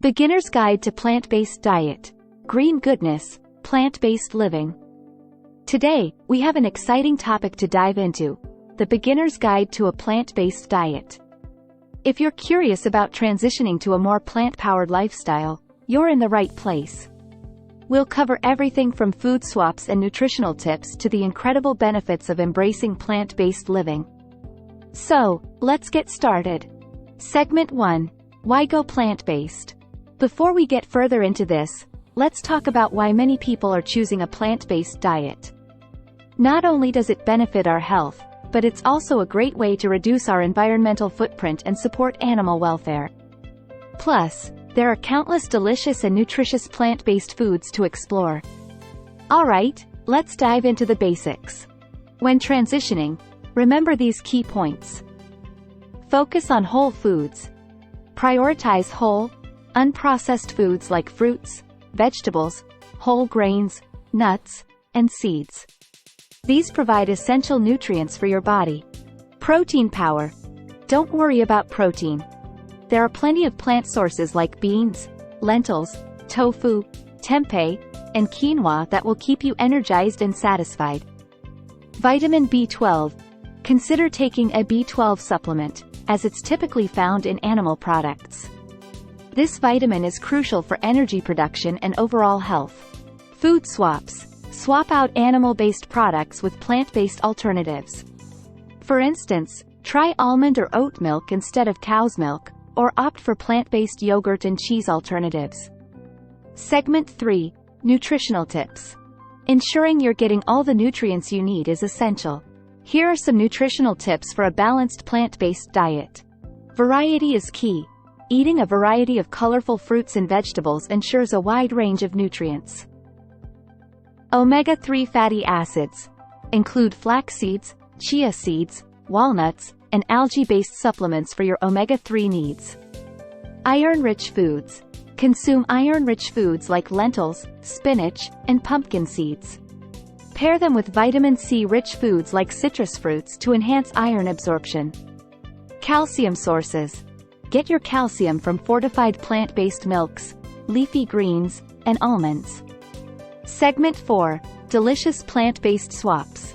Beginner's Guide to Plant-Based Diet. Green Goodness, Plant-Based Living. Today, we have an exciting topic to dive into: the Beginner's Guide to a Plant-Based Diet. If you're curious about transitioning to a more plant-powered lifestyle, you're in the right place. We'll cover everything from food swaps and nutritional tips to the incredible benefits of embracing plant-based living. So, let's get started. Segment 1. Why go plant-based? Before we get further into this, let's talk about why many people are choosing a plant-based diet. Not only does it benefit our health, but it's also a great way to reduce our environmental footprint and support animal welfare. Plus, there are countless delicious and nutritious plant-based foods to explore. Alright, let's dive into the basics. When transitioning, remember these key points. Focus on whole foods. Prioritize whole, unprocessed foods like fruits, vegetables, whole grains, nuts, and seeds. These provide essential nutrients for your body. Protein power. Don't worry about protein. There are plenty of plant sources like beans, lentils, tofu, tempeh, and quinoa that will keep you energized and satisfied. Vitamin B12. Consider taking a B12 supplement, as it's typically found in animal products. This vitamin is crucial for energy production and overall health. Food swaps. Swap out animal-based products with plant-based alternatives. For instance, try almond or oat milk instead of cow's milk, or opt for plant-based yogurt and cheese alternatives. Segment 3. Nutritional tips. Ensuring you're getting all the nutrients you need is essential. Here are some nutritional tips for a balanced plant-based diet. Variety is key. Eating a variety of colorful fruits and vegetables ensures a wide range of nutrients. Omega-3 fatty acids. Include flax seeds, chia seeds, walnuts, and algae-based supplements for your omega-3 needs. Iron-rich foods. Consume iron-rich foods like lentils, spinach, and pumpkin seeds. Pair them with vitamin C-rich foods like citrus fruits to enhance iron absorption. Calcium sources. Get your calcium from fortified plant-based milks, leafy greens, and almonds. Segment 4. Delicious plant-based swaps.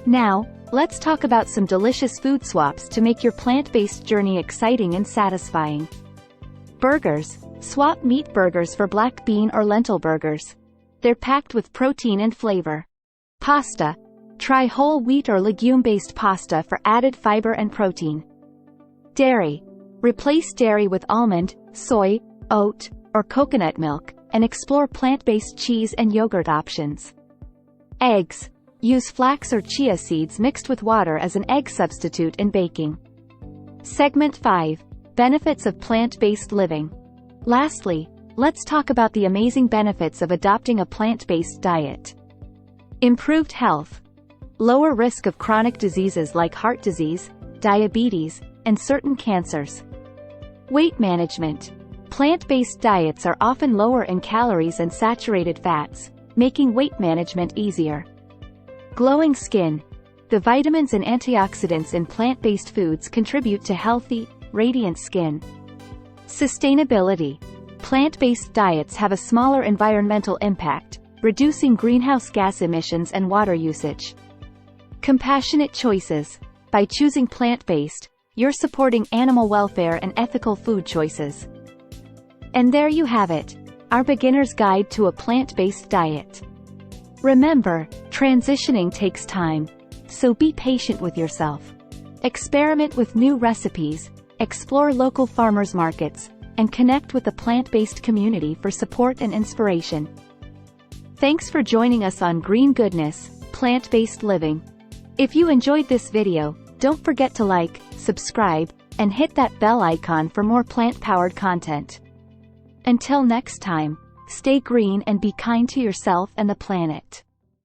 Now, let's talk about some delicious food swaps to make your plant-based journey exciting and satisfying. Burgers. Swap meat burgers for black bean or lentil burgers. They're packed with protein and flavor. Pasta. Try whole wheat or legume-based pasta for added fiber and protein. Dairy. Replace dairy with almond, soy, oat, or coconut milk, and explore plant-based cheese and yogurt options. Eggs. Use flax or chia seeds mixed with water as an egg substitute in baking. Segment 5. Benefits of plant-based living. Lastly, let's talk about the amazing benefits of adopting a plant-based diet. Improved health. Lower risk of chronic diseases like heart disease, diabetes, and certain cancers. Weight management. Plant-based diets are often lower in calories and saturated fats, making weight management easier. Glowing skin. The vitamins and antioxidants in plant-based foods contribute to healthy, radiant skin. Sustainability. Plant-based diets have a smaller environmental impact, reducing greenhouse gas emissions and water usage. Compassionate choices. By choosing plant-based, you're supporting animal welfare and ethical food choices. And there you have it, our beginner's guide to a plant-based diet. Remember, transitioning takes time, so be patient with yourself. Experiment with new recipes, explore local farmers markets, and connect with the plant-based community for support and inspiration. Thanks for joining us on Green Goodness, Plant-Based Living. If you enjoyed this video, don't forget to like, subscribe, and hit that bell icon for more plant-powered content. Until next time, stay green and be kind to yourself and the planet.